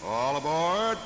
All aboard.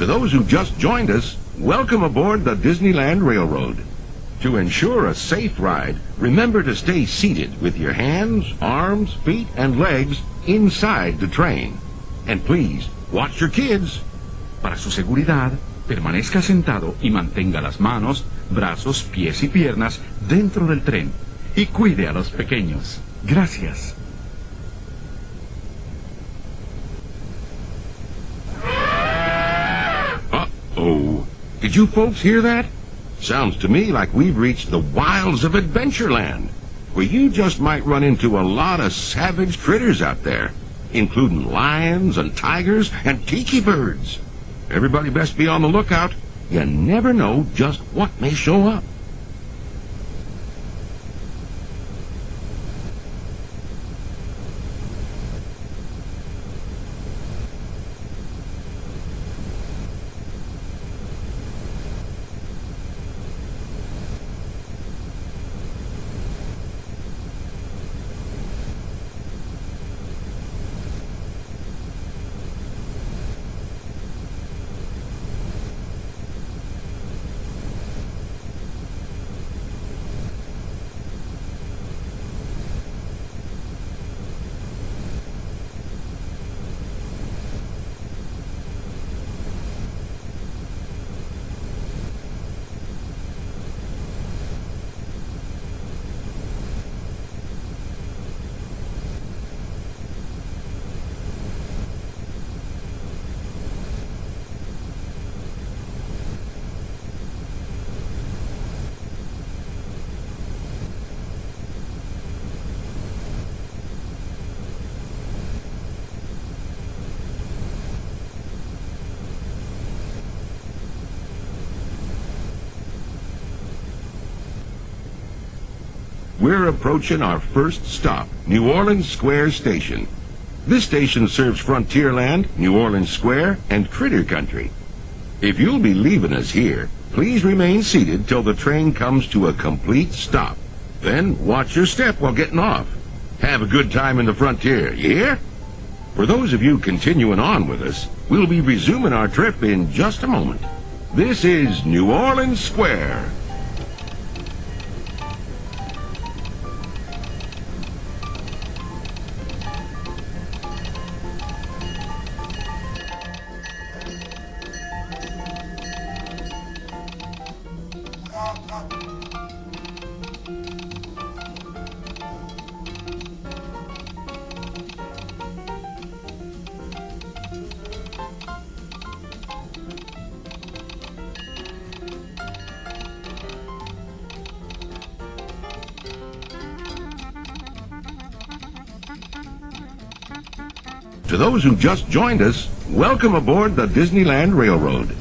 To those who just joined us, welcome aboard the Disneyland Railroad. To ensure a safe ride, remember to stay seated with your hands, arms, feet, and legs inside the train. And please, watch your kids. Para su seguridad, permanezca sentado y mantenga las manos, brazos, pies y piernas dentro del tren. Y cuide a los pequeños. Gracias. Uh-oh. Did you folks hear that? Sounds to me like we've reached the wilds of Adventureland, where you just might run into a lot of savage critters out there, including lions and tigers and tiki birds. Everybody best be on the lookout. You never know just what may show up. We're approaching our first stop, New Orleans Square Station. This station serves Frontierland, New Orleans Square, and Critter Country. If you'll be leaving us here, please remain seated till the train comes to a complete stop. Then watch your step while getting off. Have a good time in the Frontier, you hear? For those of you continuing on with us, we'll be resuming our trip in just a moment. This is New Orleans Square. To those who just joined us, welcome aboard the Disneyland Railroad.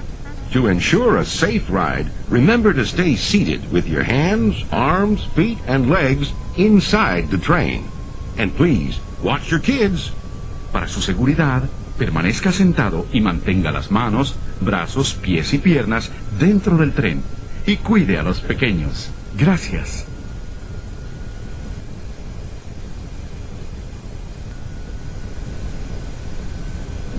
To ensure a safe ride, remember to stay seated with your hands, arms, feet, and legs inside the train. And please, watch your kids. Para su seguridad, permanezca sentado y mantenga las manos, brazos, pies y piernas dentro del tren. Y cuide a los pequeños. Gracias.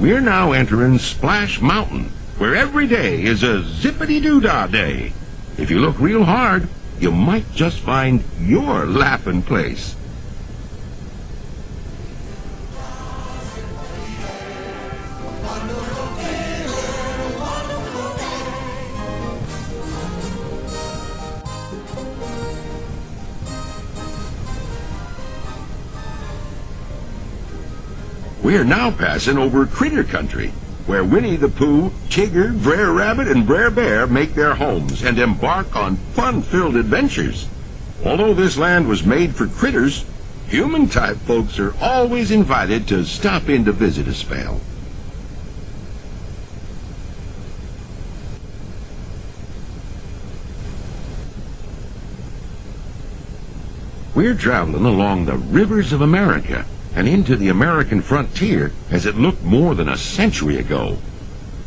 We're now entering Splash Mountain, where every day is a zippity-doo-dah day. If you look real hard, you might just find your laughing place. We are now passing over Critter Country, where Winnie the Pooh, Tigger, Brer Rabbit, and Brer Bear make their homes and embark on fun-filled adventures. Although this land was made for critters, human-type folks are always invited to stop in to visit a spell. We're traveling along the rivers of America and into the American frontier as it looked more than a century ago.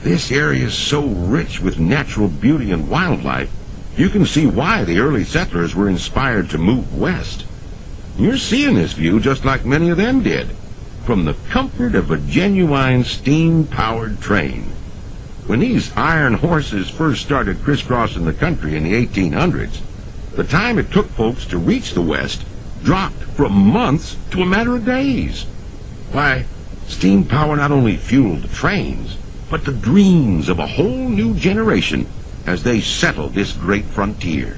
This area is so rich with natural beauty and wildlife, you can see why the early settlers were inspired to move west. You're seeing this view just like many of them did, from the comfort of a genuine steam-powered train. When these iron horses first started crisscrossing the country in the 1800s, the time it took folks to reach the West dropped from months to a matter of days. Why, steam power not only fueled the trains, but the dreams of a whole new generation as they settled this great frontier.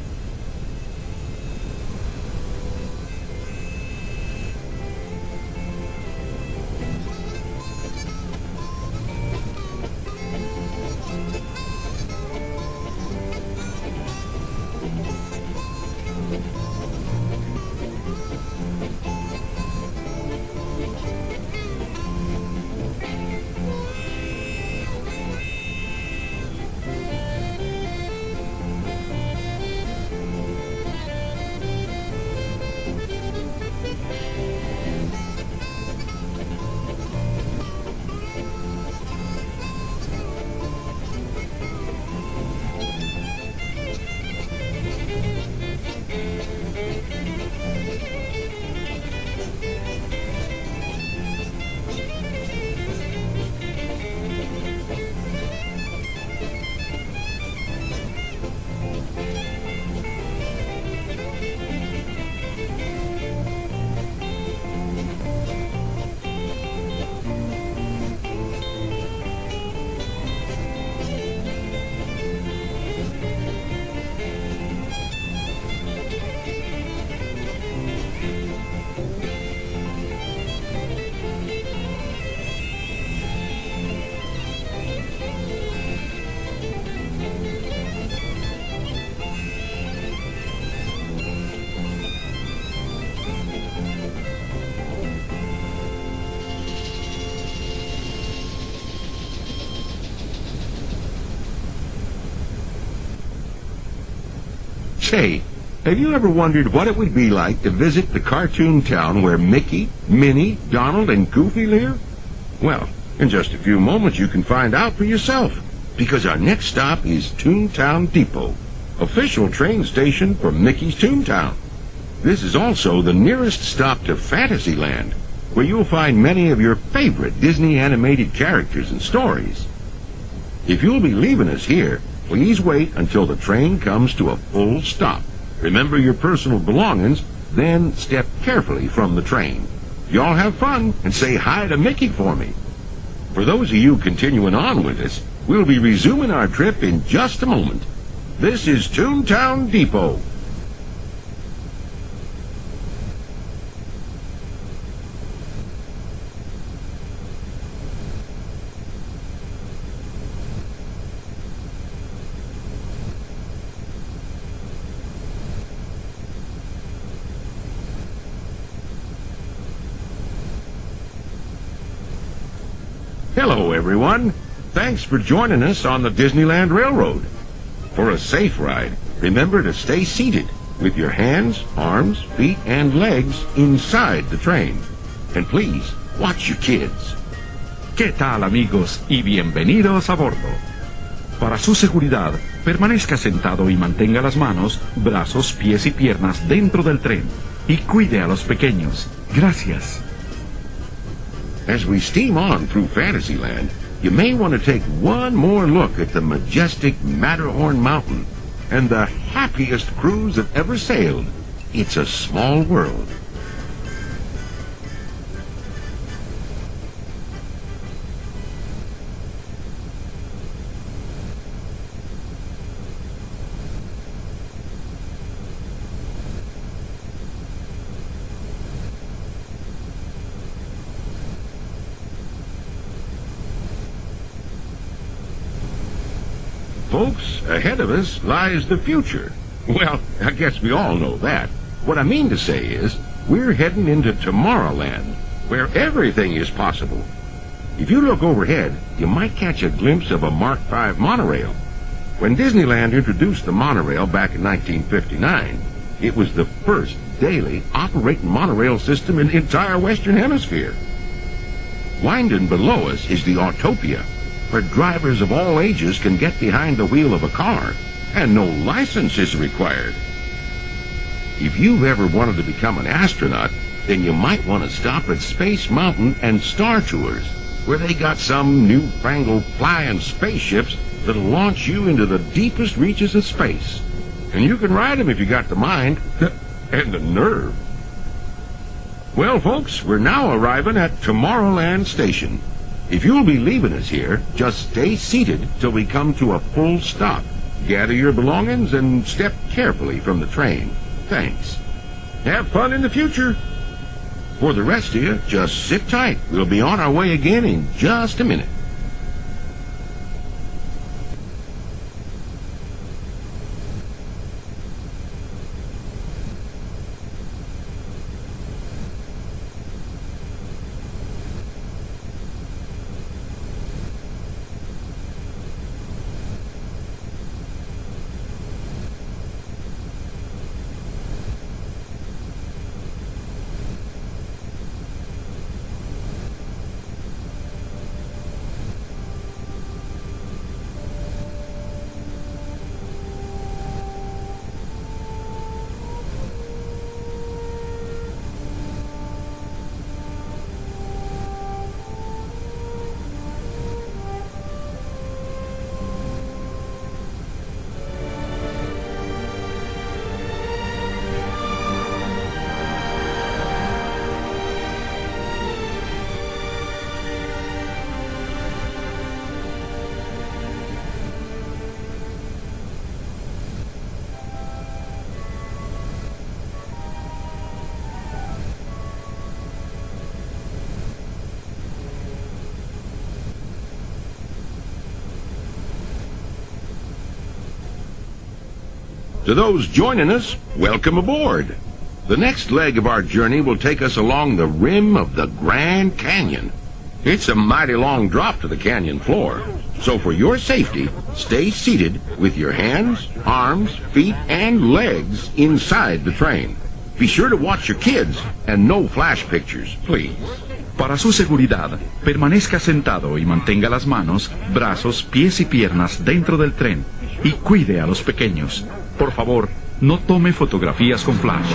Say, have you ever wondered what it would be like to visit the cartoon town where Mickey, Minnie, Donald, and Goofy live? Well, in just a few moments you can find out for yourself, because our next stop is Toontown Depot, official train station for Mickey's Toontown. This is also the nearest stop to Fantasyland, where you'll find many of your favorite Disney animated characters and stories. If you'll be leaving us here, please wait until the train comes to a full stop. Remember your personal belongings, then step carefully from the train. Y'all have fun and say hi to Mickey for me. For those of you continuing on with us, we'll be resuming our trip in just a moment. This is Toontown Depot. Hello, everyone. Thanks for joining us on the Disneyland Railroad. For a safe ride, remember to stay seated with your hands, arms, feet, and legs inside the train. And please, watch your kids. ¿Qué tal, amigos? Y bienvenidos a bordo. Para su seguridad, permanezca sentado y mantenga las manos, brazos, pies y piernas dentro del tren. Y cuide a los pequeños. Gracias. As we steam on through Fantasyland, you may want to take one more look at the majestic Matterhorn Mountain and the happiest cruise that ever sailed. It's a small world. folks, ahead of us lies the future. Well, I guess we all know that. What I mean to say is, we're heading into Tomorrowland, where everything is possible. If you look overhead, you might catch a glimpse of a Mark V monorail. When Disneyland introduced the monorail back in 1959, it was the first daily operating monorail system in the entire Western Hemisphere. Winding below us is the Autopia, where drivers of all ages can get behind the wheel of a car, and no license is required. If you've ever wanted to become an astronaut, then you might want to stop at Space Mountain and Star Tours, where they got some newfangled flying spaceships that'll launch you into the deepest reaches of space. And you can ride them if you got the mind and the nerve. Well, folks, we're now arriving at Tomorrowland Station. If you'll be leaving us here, just stay seated till we come to a full stop. Gather your belongings and step carefully from the train. Thanks. Have fun in the future. For the rest of you, just sit tight. We'll be on our way again in just a minute. To those joining us, welcome aboard. The next leg of our journey will take us along the rim of the Grand Canyon. It's a mighty long drop to the canyon floor, so for your safety, stay seated with your hands, arms, feet, and legs inside the train. Be sure to watch your kids and no flash pictures, please. Para su seguridad, permanezca sentado y mantenga las manos, brazos, pies y piernas dentro del tren y cuide a los pequeños. Por favor, no tome fotografías con flash.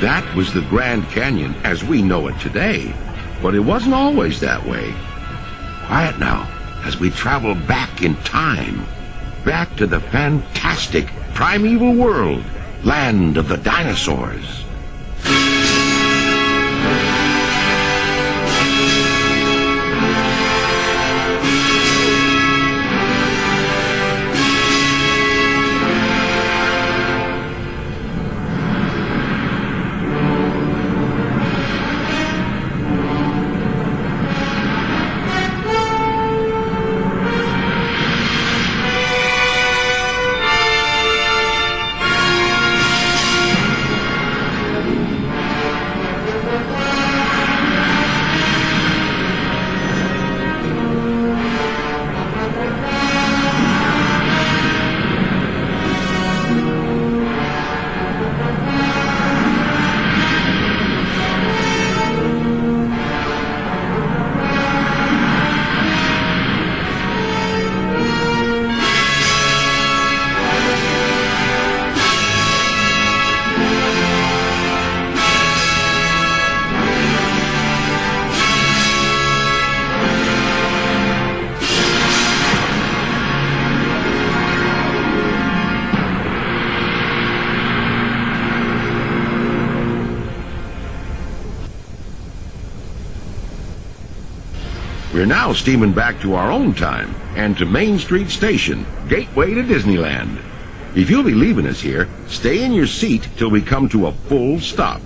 That was the Grand Canyon as we know it today, but it wasn't always that way. Quiet now as we travel back in time, back to the fantastic primeval world, land of the dinosaurs. We're now steaming back to our own time and to Main Street Station, gateway to Disneyland. If you'll be leaving us here, stay in your seat till we come to a full stop.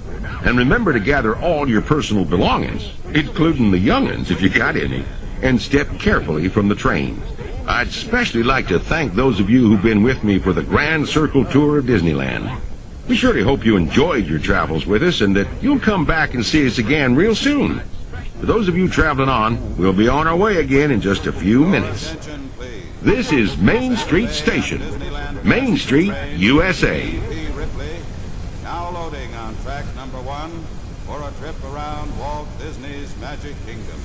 And remember to gather all your personal belongings, including the young'uns if you got any, and step carefully from the train. I'd especially like to thank those of you who've been with me for the Grand Circle Tour of Disneyland. We surely hope you enjoyed your travels with us and that you'll come back and see us again real soon. For those of you traveling on, we'll be on our way again in just a few minutes. This is Main Street Station, Main Street, USA. Ripley, now loading on track number 1 for a trip around Walt Disney's Magic Kingdom.